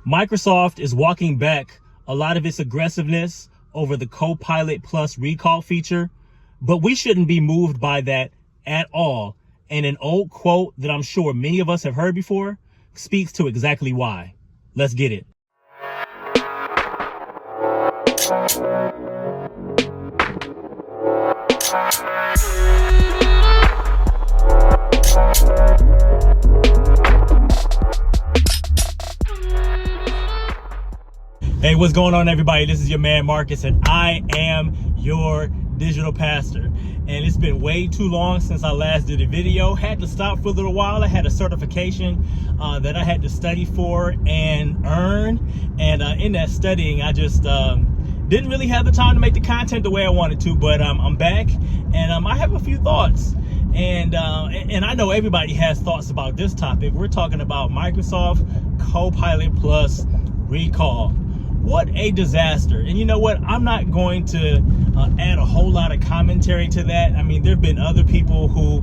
Microsoft is walking back a lot of its aggressiveness over the Copilot Plus recall feature, but we shouldn't be moved by that at all. And an old quote that I'm sure many of us have heard before speaks to exactly why. Let's get it. Hey, what's going on, everybody? This is your man Marcus, and I am your digital pastor. And it's been way too long since I last did a video. Had to stop for a little while. I had a certification that I had to study for and earn. And in that studying, I just didn't really have the time to make the content the way I wanted to. But I'm back, and I have a few thoughts. And I know everybody has thoughts about this topic. We're talking about Microsoft Copilot Plus recall. What a disaster. And you know what? I'm not going to add a whole lot of commentary to that. I mean, there have been other people who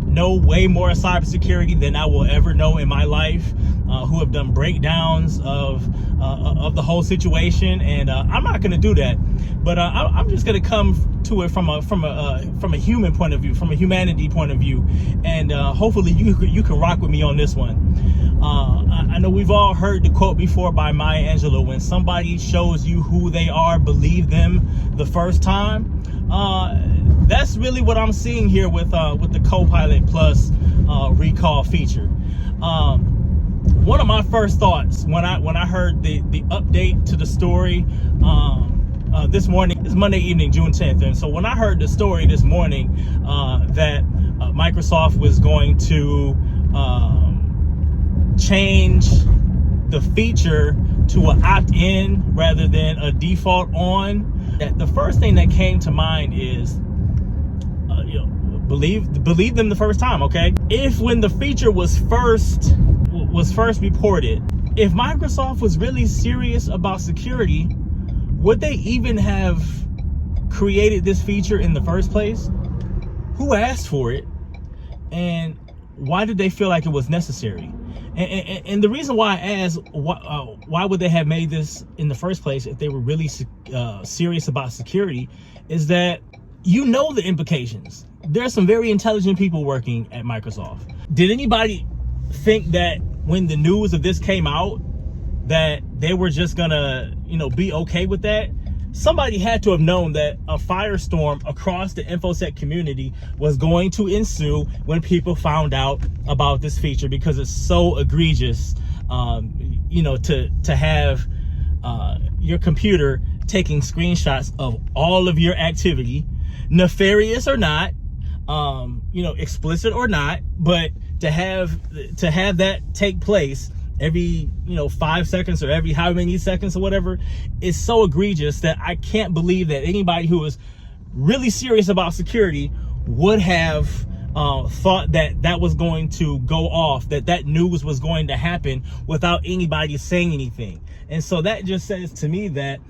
know way more cybersecurity than I will ever know in my life, who have done breakdowns of the whole situation. And I'm not going to do that. But I'm just going to come to it from a human point of view, from a humanity point of view. And hopefully you can rock with me on this one. I know we've all heard the quote before by Maya Angelou: when somebody shows you who they are, believe them the first time. That's really what I'm seeing here with the Copilot Plus recall feature. One of my first thoughts when I heard the update to the story this morning, it's Monday evening, June 10th, and so when I heard the story this morning that Microsoft was going to change the feature to an opt-in rather than a default on, that the first thing that came to mind is believe them the first time. Okay, if when the feature was first reported, if Microsoft was really serious about security, would they even have created this feature in the first place? Who asked for it, and why did they feel like it was necessary? And the reason why I ask, why would they have made this in the first place if they were really serious about security, is that you know the implications. There's some very intelligent people working at Microsoft. Did anybody think that when the news of this came out that they were just gonna, be okay with that? Somebody had to have known that a firestorm across the InfoSec community was going to ensue when people found out about this feature, because it's so egregious, to have your computer taking screenshots of all of your activity, nefarious or not, explicit or not, but to have that take place every 5 seconds or every how many seconds or whatever is so egregious that I can't believe that anybody who is really serious about security would have thought that was going to go off, that news was going to happen without anybody saying anything. And so that just says to me that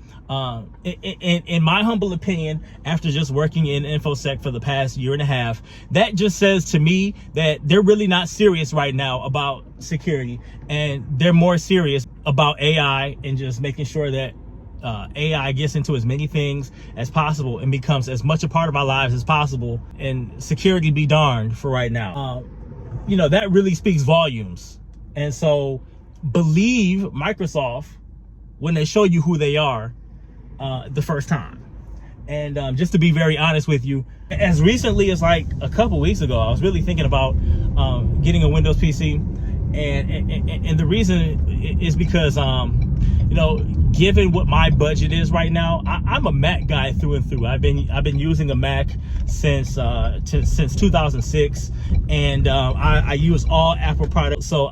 in my humble opinion, after just working in InfoSec for the past year and a half, that just says to me that they're really not serious right now about security, and they're more serious about AI and just making sure that AI gets into as many things as possible and becomes as much a part of our lives as possible, and security be darned for right now. That really speaks volumes. And so believe Microsoft when they show you who they are the first time. And just to be very honest with you, as recently as like a couple weeks ago, I was really thinking about getting a Windows PC, and the reason is because given what my budget is right now, I'm a Mac guy through and through. I've been using a Mac since 2006, and I use all Apple products. So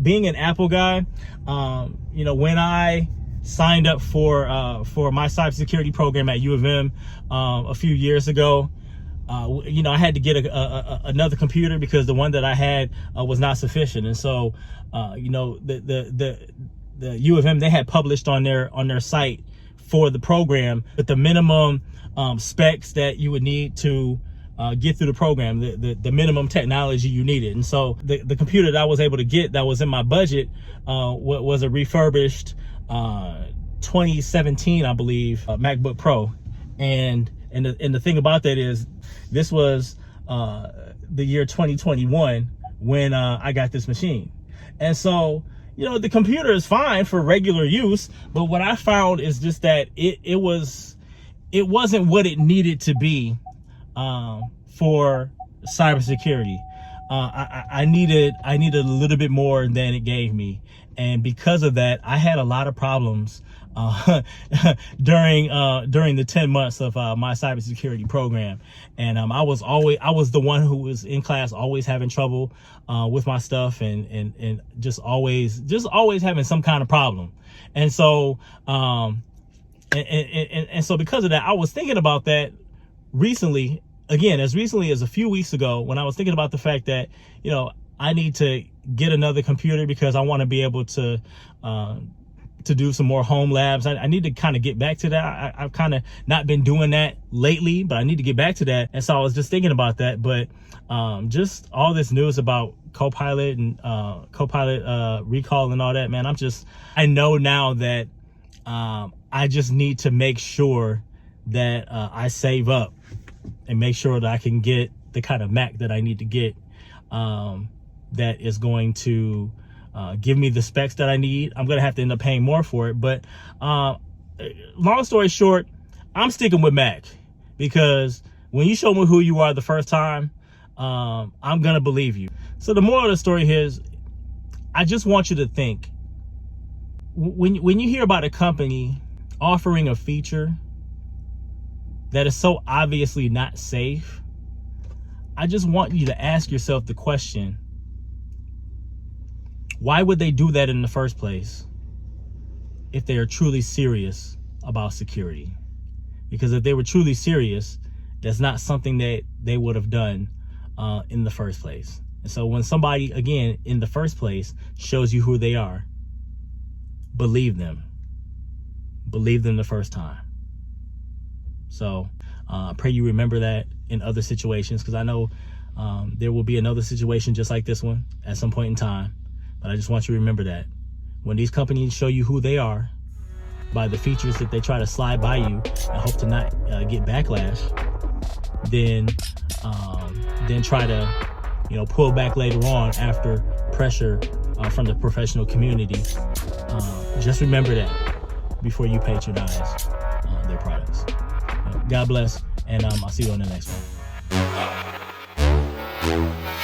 being an Apple guy, when I signed up for my cybersecurity program at U of M a few years ago, I had to get another computer because the one that I had was not sufficient. And so, the U of M, they had published on their site for the program, but the minimum specs that you would need to get through the program, the minimum technology you needed. And so the computer that I was able to get that was in my budget was a refurbished 2017, I believe, MacBook Pro. And the thing about that is this was the year 2021 when I got this machine. And so, you know, the computer is fine for regular use, but what I found is just that it wasn't what it needed to be for cybersecurity. I needed a little bit more than it gave me, and because of that, I had a lot of problems during the 10 months of my cybersecurity program. And I was the one who was in class always having trouble with my stuff, and just always having some kind of problem. And so and so because of that, I was thinking about that recently, again, as recently as a few weeks ago, when I was thinking about the fact that, you know, I need to get another computer because I want to be able to do some more home labs. I need to kind of get back to that. I've kind of not been doing that lately, but I need to get back to that. And so I was just thinking about that. But just all this news about Copilot and Copilot recall and all that, man, I know now that I just need to make sure that I save up and make sure that I can get the kind of Mac that I need to get that is going to give me the specs that I need. I'm going to have to end up paying more for it. But long story short, I'm sticking with Mac, because when you show me who you are the first time, I'm going to believe you. So the moral of the story here is, I just want you to think, when you hear about a company offering a feature that is so obviously not safe, I just want you to ask yourself the question, why would they do that in the first place if they are truly serious about security? Because if they were truly serious, that's not something that they would have done in the first place. And so when somebody, again, in the first place shows you who they are, believe them. Believe them the first time. So I pray you remember that in other situations, because I know there will be another situation just like this one at some point in time. But I just want you to remember that when these companies show you who they are by the features that they try to slide by you and hope to not get backlash, then try to, you know, pull back later on after pressure from the professional community. Just remember that before you patronize their products. God bless, and I'll see you on the next one.